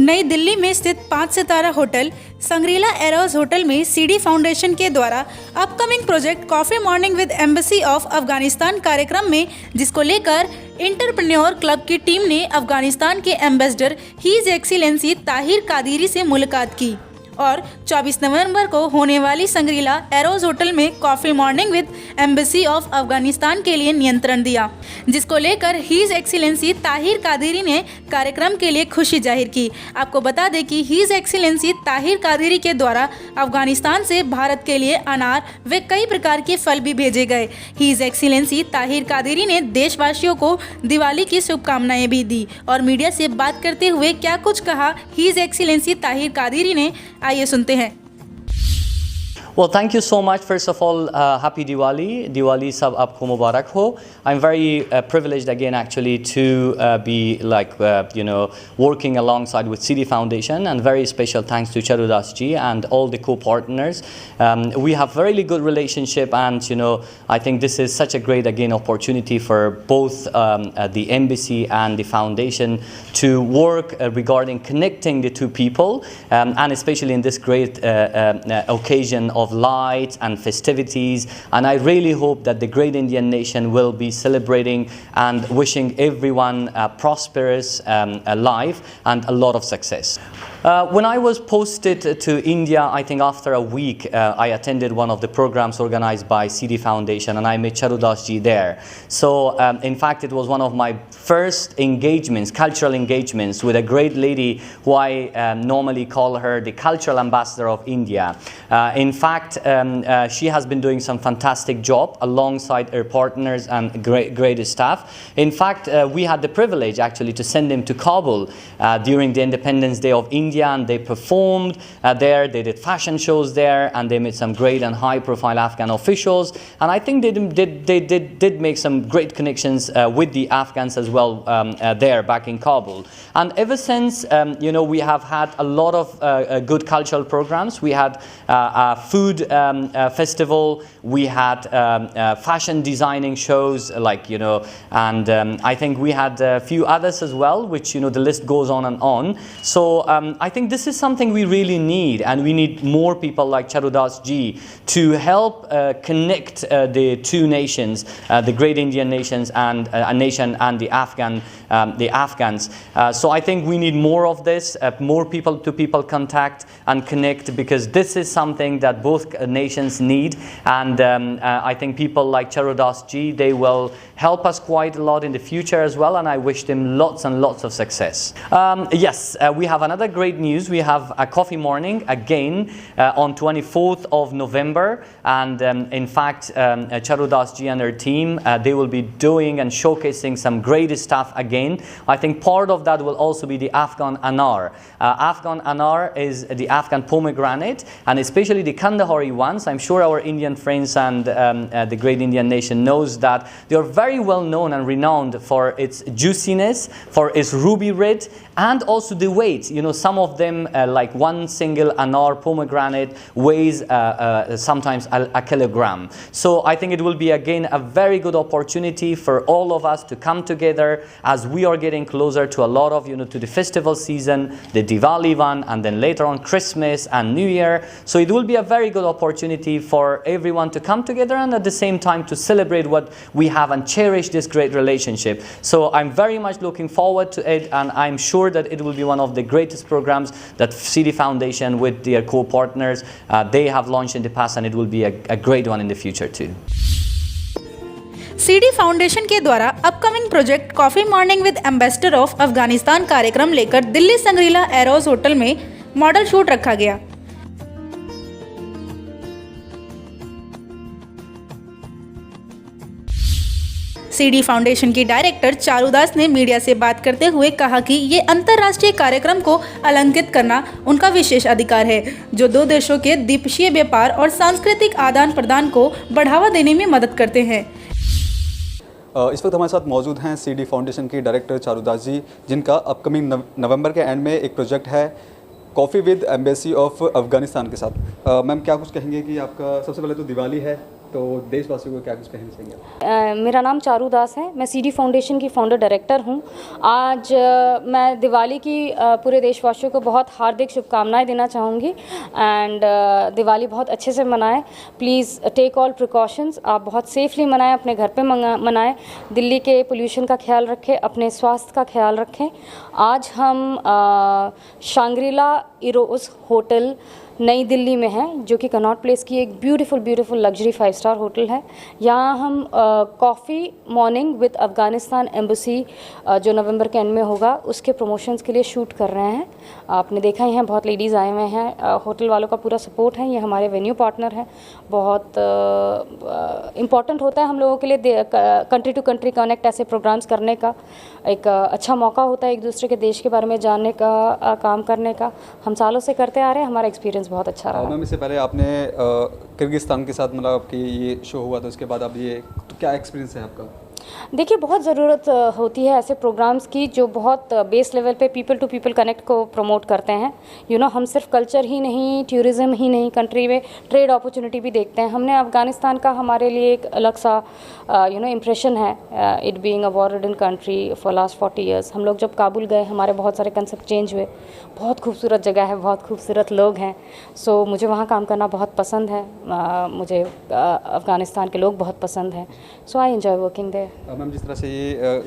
नई दिल्ली में स्थित 5 सितारा होटल संग्रीला एरोज होटल में सीडी फाउंडेशन के द्वारा upcoming project coffee morning with embassy of Afghanistan कार्यक्रम में, जिसको लेकर एंटरप्रेन्योर क्लब की टीम ने अफगानिस्तान के ambassador his excellency Tahir Qadiri से मुलाकात की और 24 नवंबर को होने वाली संग्रीला एरोज होटल में coffee morning with embassy of Afghanistan के लिए नियंत्रण दिया, जिसको लेकर हीज एक्सीलेंसी ताहिर कादिरी ने कार्यक्रम के लिए खुशी जाहिर की। आपको बता दें कि हीज एक्सीलेंसी ताहिर कादिरी के द्वारा अफगानिस्तान से भारत के लिए अनार व कई प्रकार के फल भी भेजे गए। हीज एक्सीलेंसी ताहिर कादिरी ने देशवासियों को दिवाली की शुभकामनाएं भी दी और मीडिया से बात करते हुए क्या कुछ कहा हीज एक्सीलेंसी ताहिर कादिरी ने, आइए सुनते हैं। Well, thank you so much. First of all, happy Diwali. Diwali sab aapko mubarak ho. I'm very privileged again actually to be working alongside with CD Foundation, and very special thanks to Charudas ji and all the co-partners. We have really good relationship, and I think this is such a great again opportunity for both the embassy and the foundation to work regarding connecting the two people, and especially in this great occasion of lights and festivities. And I really hope that the great Indian nation will be celebrating and wishing everyone a prosperous life and a lot of success. When I was posted to India, I think after a week, I attended one of the programs organized by CD Foundation, and I met Charudas ji there. So in fact, it was one of my first engagements, cultural engagements, with a great lady who I normally call her the cultural ambassador of India. In fact, she has been doing some fantastic job alongside her partners and great staff. In fact, we had the privilege actually to send them to Kabul during the Independence Day of India, and they performed there. They did fashion shows there, and they met some great and high-profile Afghan officials. And I think they did make some great connections with the Afghans as well there back in Kabul. And ever since, we have had a lot of good cultural programs. We had a food festival. We had fashion designing shows, and I think we had a few others as well, which the list goes on and on. So I think this is something we really need, and we need more people like Charudas ji to help connect the two nations, the great Indian nations and a nation and the Afghans. So I think we need more of this, more people-to-people contact and connect, because this is something that both nations need. And I think people like Charudas ji, they will help us quite a lot in the future as well, and I wish them lots and lots of success. Yes, we have another great news. We have a coffee morning again on 24th of November, and in fact Charudas ji and her team, they will be doing and showcasing some great stuff again. I think part of that will also be the Afghan anar. Afghan anar is the Afghan pomegranate, and especially the Kandahari ones. I'm sure our Indian friends and the great Indian nation knows that they are very well known and renowned for its juiciness, for its ruby red, and also the weight. Some of them, like one single anar pomegranate weighs sometimes a kilogram. So I think it will be again a very good opportunity for all of us to come together as we are getting closer to a lot of, to the festival season, the Diwali one, and then later on Christmas and New Year. So it will be a very good opportunity for everyone to come together, and at the same time to celebrate what we have and cherish this great relationship. So I'm very much looking forward to it, and I'm sure that it will be one of the greatest programs that CD Foundation with their co-partners they have launched in the past, and it will be a great one in the future too. CD foundation के द्वारा upcoming project coffee morning with ambassador of Afghanistan कार्यक्रम लेकर Delhi संग्रीला Eros hotel में model shoot रखा गया। CD foundation की director चारुदास ने media से बात करते हुए कहा कि ये अंतर्राष्ट्रीय कार्यक्रम को अलंकृत करना उनका विशेष अधिकार है, जो दो देशों के द्विपक्षीय व्यापार और सांस्कृतिक आदान प्रदान को बढ़ावा देने में मदद करते हैं। इस वक्त हमारे साथ मौजूद हैं सीडी फाउंडेशन की डायरेक्टर चारुदास जी, जिनका अपकमिंग नवंबर के एंड में एक प्रोजेक्ट है coffee with embassy of Afghanistan के साथ। मैम क्या कुछ कहेंगे कि आपका सबसे पहले तो दिवाली है, तो देशवासियों को क्या कुछ कहना चाहिए? मेरा नाम चारू दास है, मैं सीडी फाउंडेशन की फाउंडर डायरेक्टर हूँ। आज मैं दिवाली की पूरे देशवासियों को बहुत हार्दिक शुभकामनाएं देना चाहूँगी एंड दिवाली बहुत अच्छे से मनाएं। प्लीज़ टेक ऑल प्रिकॉशंस, आप बहुत सेफली मनाएं, अपने घर पे मनाएं, दिल्ली के पोल्यूशन का ख्याल रखें, अपने स्वास्थ्य का ख्याल रखें। आज हम शांग्रीला इरोज होटल नई दिल्ली में है, जो कि कनॉट प्लेस की एक ब्यूटीफुल लग्जरी 5 स्टार होटल है। यहाँ हम coffee morning with Afghanistan embassy जो नवंबर के एंड में होगा, उसके प्रमोशंस के लिए शूट कर रहे हैं। आपने देखा ही है, बहुत लेडीज़ आए हुए हैं, होटल वालों का पूरा सपोर्ट है। ये हमारे वेन्यू पार्टनर हैं। बहुत इम्पॉर्टेंट होता है हम लोगों के लिए कंट्री टू कंट्री कनेक्ट ऐसे प्रोग्राम्स करने का। एक अच्छा मौका होता है एक दूसरे के देश के बारे में जानने का, काम करने का। हम सालों से करते आ रहे हैं, हमारा एक्सपीरियंस बहुत अच्छा रहा। मैम, इससे पहले आपने किर्गिस्तान के साथ मतलब आपकी ये शो हुआ था, उसके बाद अब ये तो क्या एक्सपीरियंस है आपका? देखिए, बहुत ज़रूरत होती है ऐसे प्रोग्राम्स की जो बहुत बेस लेवल पे पीपल टू पीपल कनेक्ट को प्रमोट करते हैं। हम सिर्फ कल्चर ही नहीं, टूरिज़्म ही नहीं, कंट्री में ट्रेड अपॉर्चुनिटी भी देखते हैं। हमने अफ़गानिस्तान का हमारे लिए एक अलग सा इम्प्रेशन है, it being a war ridden country for last 40 years. हम लोग जब काबुल गए, हमारे बहुत सारे कंसेप्ट चेंज हुए। बहुत खूबसूरत जगह है, बहुत खूबसूरत लोग हैं। सो मुझे वहाँ काम करना बहुत पसंद है। मुझे अफ़गानिस्तान के लोग बहुत पसंद हैं। So I enjoy working there. Ma'am, जिस तरह से ये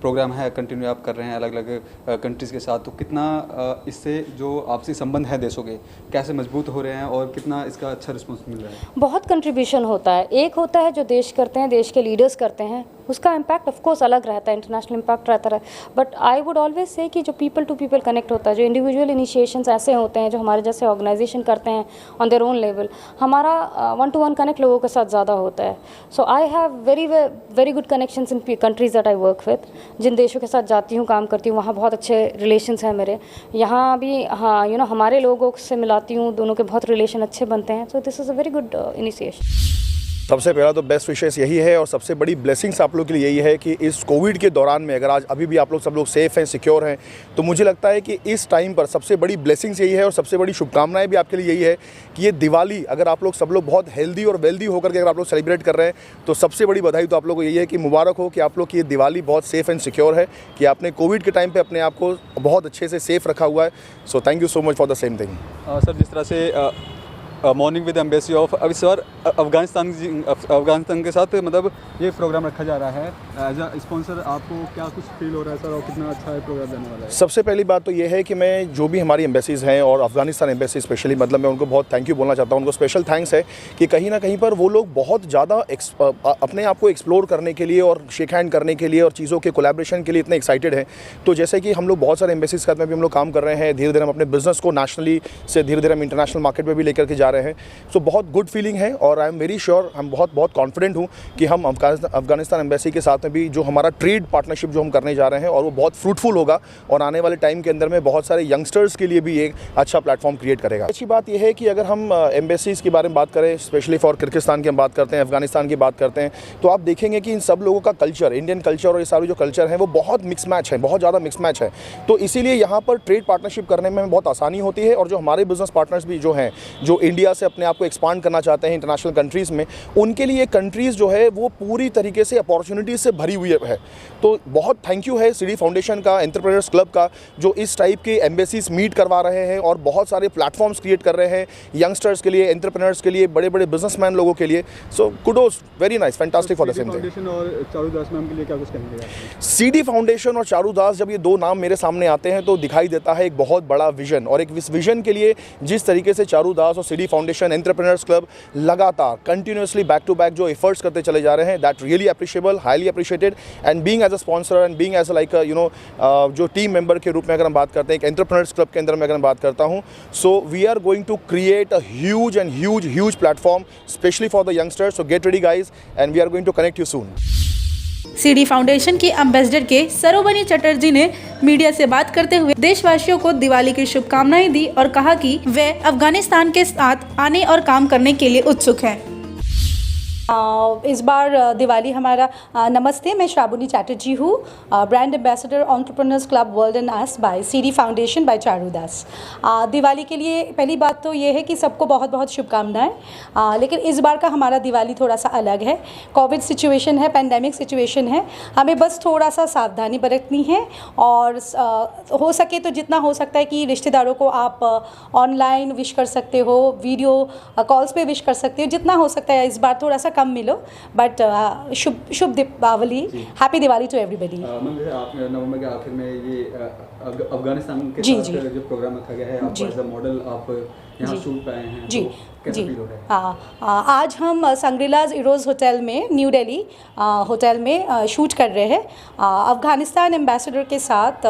प्रोग्राम है कंटिन्यू आप कर रहे हैं अलग अलग कंट्रीज़ के साथ, तो कितना इससे जो आपसी संबंध है देशों के कैसे मजबूत हो रहे हैं और कितना इसका अच्छा रिस्पॉन्स मिल रहा है? बहुत कंट्रीब्यूशन होता है। एक होता है जो देश करते हैं, देश के लीडर्स करते हैं, उसका इम्पैक्ट ऑफ कोर्स अलग रहता है, इंटरनेशनल इम्पैक्ट रहता है। But I would always say कि जो पीपल टू पीपल कनेक्ट होता है, जो इंडिविजुअल इनिशिएशंस ऐसे होते हैं जो हमारे जैसे ऑर्गेनाइजेशन करते हैं ऑन देयर ओन लेवल, हमारा 1-to-1 कनेक्ट लोगों के साथ ज़्यादा होता है। So I have very good connections in countries that I work with. जिन देशों के साथ जाती हूँ, काम करती हूँ, वहाँ बहुत अच्छे रिलेशंस हैं मेरे। यहाँ भी हाँ हमारे लोगों से मिलाती हूँ, दोनों के बहुत रिलेशन अच्छे बनते हैं। So this is a very good initiation. सबसे पहला तो बेस्ट विशेस यही है और सबसे बड़ी ब्लेसिंग्स आप लोग के लिए यही है कि इस कोविड के दौरान में अगर आज अभी भी आप लोग सब लोग सेफ़ हैं, सिक्योर हैं, तो मुझे लगता है कि इस टाइम पर सबसे बड़ी ब्लेसिंग्स यही है और सबसे बड़ी शुभकामनाएं भी आपके लिए यही है कि ये दिवाली अगर आप लोग सब लोग बहुत हेल्दी और वेल्दी होकर के अगर आप लोग सेलिब्रेट कर रहे हैं, तो सबसे बड़ी बधाई तो आप लोग को यही है कि मुबारक हो कि आप लोग की ये दिवाली बहुत सेफ़ एंड सिक्योर है, कि आपने कोविड के टाइम पर अपने आप को बहुत अच्छे से सेफ़ रखा हुआ है। So thank you so much for the same thing. Sir, जिस तरह से मॉर्निंग विद एम्बेसी ऑफ अब इस बार अफगानिस्तान के साथ मतलब ये प्रोग्राम रखा जा रहा है एज अ स्पॉन्सर, आपको क्या कुछ फील हो रहा है सर, और कितना अच्छा है प्रोग्राम देने वाला है? अपनी पहली बात तो ये है कि मैं जो भी हमारी एम्बेसीज़ हैं और अफगानिस्तान एम्बेसी स्पेशली, मतलब मैं उनको बहुत थैंक यू बोलना चाहता हूँ। उनको स्पेशल थैंक्स है कि कहीं ना कहीं पर वो लोग बहुत ज़्यादा अपने आप को एक्सप्लोर करने के लिए और शेक हैंड करने के लिए और चीज़ों के कोलैबोरेशन के लिए इतने एक्साइटेड हैं। तो जैसे कि हम लोग बहुत सारे एम्बेसीज़ के साथ में भी हम लोग काम कर रहे हैं, धीरे धीरे हम अपने बिजनेस को नेशनली से धीरे धीरे हम इंटरनेशनल मार्केट में भी लेकर के जा रहे हैं। सो बहुत गुड फीलिंग है और आई एम वेरी श्योर, हम बहुत कॉन्फिडेंट हूँ कि हम अफगानिस्तान एम्बेसी के साथ में भी जो हमारा ट्रेड पार्टनरशिप जो हम करने जा रहे हैं और वो बहुत फ्रूटफुल होगा और आने वाले टाइम के अंदर में बहुत सारे यंगस्टर्स के लिए भी एक अच्छा प्लेटफॉर्म क्रिएट करेगा। अच्छी बात यह है कि अगर हम एम्बेसीज़ के बारे में बात करें, स्पेशली फॉर किर्गिस्तान की हम बात करते हैं, अफगानिस्तान की बात करते हैं, तो आप देखेंगे कि इन सब लोगों का कल्चर, इंडियन कल्चर और ये सारे जो कल्चर हैं वो बहुत मिक्स मैच है, बहुत ज़्यादा मिक्स मैच है। तो इसीलिए यहाँ पर ट्रेड पार्टनरशिप करने में बहुत आसानी होती है और जो हमारे बिजनेस पार्टनर्स भी जो हैं, जो इंडिया से अपने आप को एक्सपांड करना चाहते हैं इंटरनेशनल कंट्रीज़ में, उनके लिए कंट्रीज़ जो है वो पूरी तरीके से अपॉर्चुनिटीज़ से भरी हुई है। तो बहुत थैंक यू है सीडी फाउंडेशन का, एंटरप्रेन्योर्स क्लब का, जो इस टाइप के एम्बेसीज मीट करवा रहे हैं और बहुत सारे प्लेटफॉर्म्स क्रिएट कर रहे हैं यंगस्टर्स के लिए, एंटरप्रेन्योर्स के लिए, बड़े बड़े बिजनेसमैन लोगों के लिए। So kudos, very nice, fantastic for the same thing. और चारू दास मैम के लिए क्या कुछ कहेंगे? सीडी फाउंडेशन और चारू दास, जब ये दो नाम मेरे सामने आते हैं तो दिखाई देता है एक बहुत बड़ा विजन, और एक इस विजन के लिए जिस तरीके से चारू दास और सीडी फाउंडेशन, एंटरप्रेन्योर्स क्लब लगातार कंटिन्यूसली बैक टू बैक जो एफर्ट्स करते चले जा रहे हैं, that really appreciable, highly appreciated. And being as a sponsor and being as like जो टीम मेंबर के रूप में अगर हम बात करते हैं, एक एंटरप्रेन्योर्स क्लब के अंदर में अगर मैं बात करता हूं, so we are going to create a huge platform specially for the youngsters. So get ready guys and we are going to connect you soon. CD foundation के एम्बेसडर के सरोबनी चटर्जी ने मीडिया से बात करते हुए देशवासियों को दिवाली की शुभकामनाएं दी और कहा कि वे अफगानिस्तान के साथ आने और काम करने के लिए उत्सुक हैं। इस बार दिवाली हमारा नमस्ते, मैं श्रावणी चैटर्जी हूँ, brand ambassador entrepreneurs club world and US by CD foundation by Charudas. Diwali के लिए पहली बात तो ये है कि सबको बहुत बहुत शुभकामनाएं। लेकिन इस बार का हमारा दिवाली थोड़ा सा अलग है। कोविड सिचुएशन है, पैंडेमिक सिचुएशन है, हमें बस थोड़ा सा सावधानी बरतनी है और हो सके तो जितना हो सकता है कि रिश्तेदारों को आप ऑनलाइन विश कर सकते हो, वीडियो कॉल्स पे विश कर सकते हो, जितना हो सकता है। इस बार थोड़ा सा कम मिलो, बट शुभ Deepavali, happy Diwali to everybody. Ma'am, जैसे आप नवंबर के आखिर में ये अफगानिस्तान के जी, साथ जी। जो प्रोग्राम रखा गया है, आप एज अ मॉडल आप यहाँ जी। शूट पे आए हैं, जी, तो कैसा जी। फील हो रहा है? आज हम सांग्रीलाज इरोज़ होटल में, न्यू दिल्ली होटल में शूट कर रहे हैं अफ़गानिस्तान एम्बेसडर के साथ।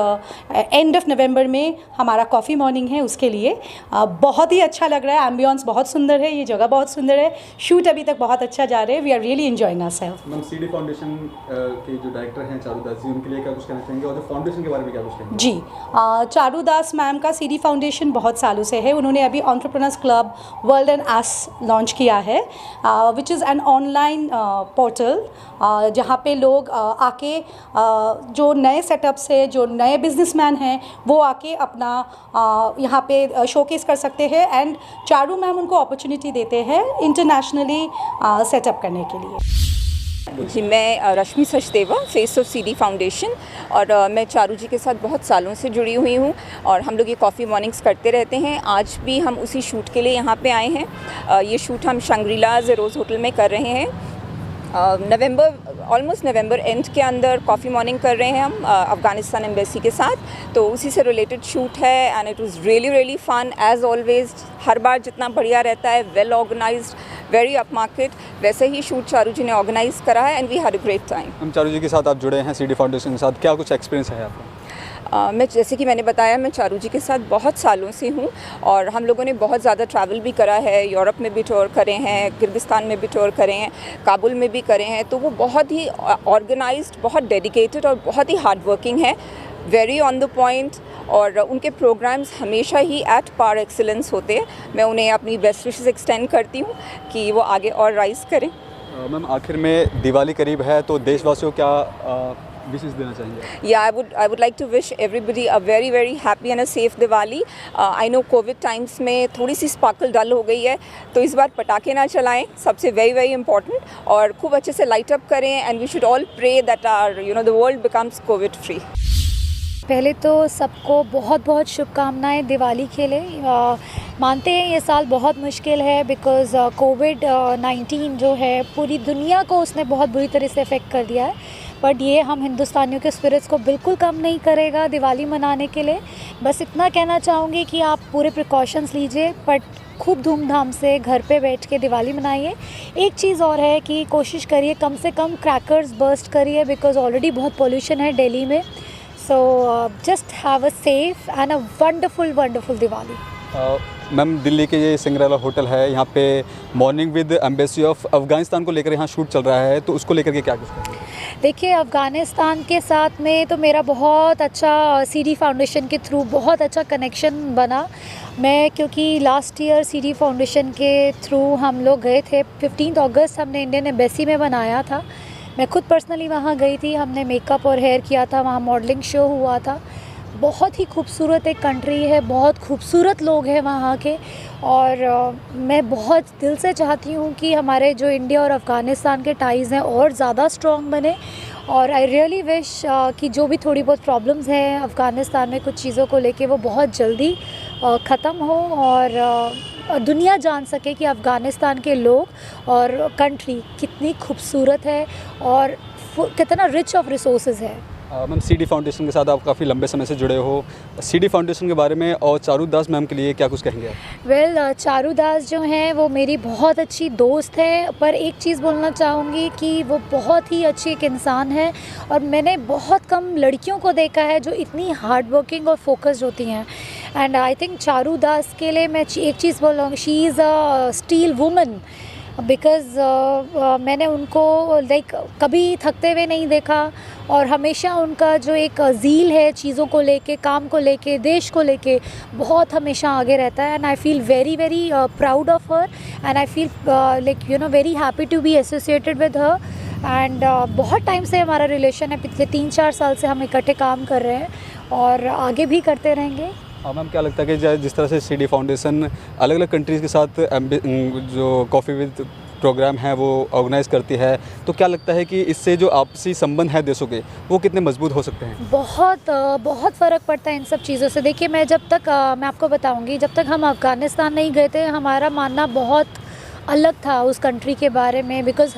एंड ऑफ नवंबर में हमारा कॉफ़ी मॉर्निंग है, उसके लिए बहुत ही अच्छा लग रहा है। एम्बियंस बहुत सुंदर है, ये जगह बहुत सुंदर है, शूट अभी तक बहुत अच्छा जा रहा है। We are really enjoying ourselves. Ma'am, CD foundation के जो डायरेक्टर हैं चारूदास जी, उनके लिए क्या कुछ कहना चाहेंगे और जो फाउंडेशन के बारे में क्या कुछ कहेंगे? जी, चारूदास मैम का सीडी फाउंडेशन बहुत सालों से है। उन्होंने अभी entrepreneurs club world and us launch किया है, which is an online portal जहाँ पे लोग आके जो नए सेटअप से, जो नए बिजनेसमैन हैं, वो आके अपना यहाँ पे शोकेस कर सकते हैं। एंड चारू मैम उनको अपॉर्चुनिटी देते हैं इंटरनेशनली सेटअप करने के लिए। जी, मैं Rashmi Sachdeva, face of CD foundation, और मैं चारू जी के साथ बहुत सालों से जुड़ी हुई हूँ और हम लोग ये कॉफ़ी मॉर्निंग्स करते रहते हैं। आज भी हम उसी शूट के लिए यहाँ पे आए हैं। ये शूट हम शंग्रीलाज रोज़ होटल में कर रहे हैं। ऑलमोस्ट नवंबर एंड के अंदर कॉफ़ी मॉर्निंग कर रहे हैं हम अफ़गानिस्तान एम्बेसी के साथ, तो उसी से रिलेटेड शूट है। And it was really fun as always. हर बार जितना बढ़िया रहता है, well organised, very up market, वैसे ही शूट चारू जी ने ऑर्गेनाइज करा है and we had a great time. हम चारू जी के साथ आप जुड़े हैं सीडी फाउंडेशन के साथ, क्या कुछ एक्सपीरियंस है आपका? मैं, जैसे कि मैंने बताया, मैं चारू जी के साथ बहुत सालों से हूँ और हम लोगों ने बहुत ज़्यादा ट्रैवल भी करा है। यूरोप में भी टूर करे हैं, किर्गिस्तान में भी टूर करे हैं, काबुल में भी करे हैं। तो वो बहुत ही ऑर्गेनाइज्ड, बहुत डेडिकेटेड और बहुत ही हार्ड वर्किंग है, वेरी ऑन द पॉइंट, और उनके प्रोग्राम्स हमेशा ही एट पार एक्सीलेंस होते हैं। मैं उन्हें अपनी बेस्ट विशेस एक्सटेंड करती हूँ कि वो आगे और राइज़ करें। मैम, आखिर में दिवाली करीब है, तो देशवासियों को क्या विशेष देना चाहेंगे? Yeah, I would like to wish everybody a very happy and a safe Diwali. I know Covid times में थोड़ी सी स्पार्कल डल हो गई है, तो इस बार पटाखे ना चलाएं, सबसे very important, और खूब अच्छे से लाइट अप करें। And we should all pray that the world becomes covid free. पहले तो सबको बहुत बहुत शुभकामनाएं दिवाली के लिए। मानते हैं ये साल बहुत मुश्किल है, बिकॉज़ कोविड-19 जो है पूरी दुनिया को उसने बहुत बुरी तरह से अफेक्ट कर दिया है। बट ये हम हिंदुस्तानियों के स्पिरिट्स को बिल्कुल कम नहीं करेगा दिवाली मनाने के लिए। बस इतना कहना चाहूँगी कि आप पूरे प्रिकॉशंस लीजिए, बट खूब धूमधाम से घर पे बैठ के दिवाली मनाइए। एक चीज़ और है कि कोशिश करिए कम से कम क्रैकर्स बर्स्ट करिए, बिकॉज़ ऑलरेडी बहुत पोल्यूशन है दिल्ली में। So just have a safe and a wonderful Diwali. Ma'am, Delhi के ये सिंगरेला होटल है, यहाँ पे morning with embassy of Afghanistan को लेकर यहाँ शूट चल रहा है, तो उसको लेकर के क्या कुछ कहेंगे? देखिए, अफ़गानिस्तान के साथ में तो मेरा बहुत अच्छा सीडी फाउंडेशन के थ्रू बहुत अच्छा कनेक्शन बना। मैं, क्योंकि लास्ट ईयर सीडी फाउंडेशन के थ्रू हम लोग गए थे, 15 अगस्त हमने इंडियन एम्बेसी में बनाया था। मैं खुद पर्सनली वहाँ गई थी, हमने मेकअप और हेयर किया था, वहाँ मॉडलिंग शो हुआ था। बहुत ही खूबसूरत एक कंट्री है, बहुत खूबसूरत लोग हैं वहाँ के, और मैं बहुत दिल से चाहती हूँ कि हमारे जो इंडिया और अफ़गानिस्तान के टाइज़ हैं और ज़्यादा स्ट्रॉन्ग बने। और आई रियली विश कि जो भी थोड़ी बहुत प्रॉब्लम्स हैं अफ़गानिस्तान में कुछ चीज़ों को लेके, वो बहुत जल्दी ख़त्म हो और दुनिया जान सके कि अफ़गानिस्तान के लोग और कंट्री कितनी खूबसूरत है और कितना रिच ऑफ रिसोर्सेज है। मैम, सीडी फाउंडेशन के साथ आप काफ़ी लंबे समय से जुड़े हो, सीडी फाउंडेशन के बारे में और चारूदास मैम के लिए क्या कुछ कहेंगे आप? वेल, चारूदास जो हैं वो मेरी बहुत अच्छी दोस्त है, पर एक चीज़ बोलना चाहूँगी कि वो बहुत ही अच्छी एक इंसान है और मैंने बहुत कम लड़कियों को देखा है जो इतनी हार्ड वर्किंग और फोकस्ड होती हैं। एंड आई थिंक चारूदास के लिए मैं एक चीज़ बोलूँगी, she is a steel woman because मैंने उनको लाइक कभी थकते हुए नहीं देखा और हमेशा उनका जो एक ज़ील है चीज़ों को लेके, काम को लेके, देश को लेके बहुत हमेशा आगे रहता है। And I feel very very proud of her and I feel like you know very happy to be associated with her. And बहुत टाइम से हमारा रिलेशन है, पिछले 3-4 साल से हम इकट्ठे काम कर रहे हैं और आगे भी करते रहेंगे। मैम क्या लगता है कि जिस तरह से सीडी फाउंडेशन अलग अलग कंट्रीज़ के साथ जो कॉफ़ी विद प्रोग्राम है वो ऑर्गेनाइज़ करती है, तो क्या लगता है कि इससे जो आपसी संबंध है देशों के वो कितने मजबूत हो सकते हैं? बहुत फ़र्क पड़ता है इन सब चीज़ों से। देखिए मैं जब तक मैं आपको बताऊंगी, जब तक हम अफ़गानिस्तान नहीं गए थे हमारा मानना बहुत अलग था उस कंट्री के बारे में, because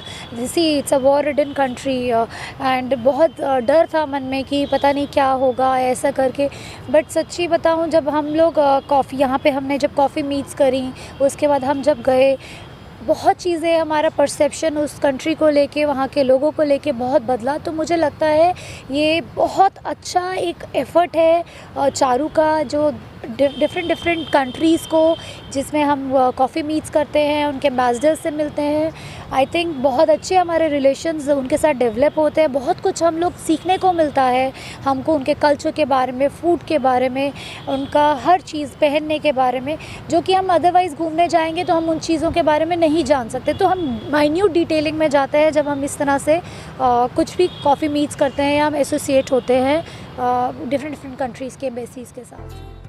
see it's a war ridden country and बहुत डर था मन में कि पता नहीं क्या होगा ऐसा करके। बट सच्ची बताऊं, जब हम लोग कॉफ़ी यहाँ पे हमने जब कॉफ़ी मीट्स करी, उसके बाद हम जब गए, बहुत चीज़ें हमारा परसेप्शन उस कंट्री को लेके, वहाँ के लोगों को लेके बहुत बदला। तो मुझे लगता है ये बहुत अच्छा एक एफ़र्ट है चारू का, जो डिफरेंट कंट्रीज़ को जिसमें हम कॉफ़ी मीट्स करते हैं, उनके एम्बेसडर से मिलते हैं। आई थिंक बहुत अच्छे हमारे रिलेशंस उनके साथ डेवलप होते हैं, बहुत कुछ हम लोग सीखने को मिलता है हमको, उनके कल्चर के बारे में, फूड के बारे में, उनका हर चीज़, पहनने के बारे में, जो कि हम अदरवाइज़ घूमने जाएंगे तो हम उन चीज़ों के बारे में नहीं जान सकते। तो हम माइन्यूट डिटेलिंग में जाते हैं जब हम इस तरह से कुछ भी कॉफ़ी मीट्स करते हैं या हम एसोसिएट होते हैं डिफरेंट कंट्रीज़ के एम्बेसीज़ के साथ।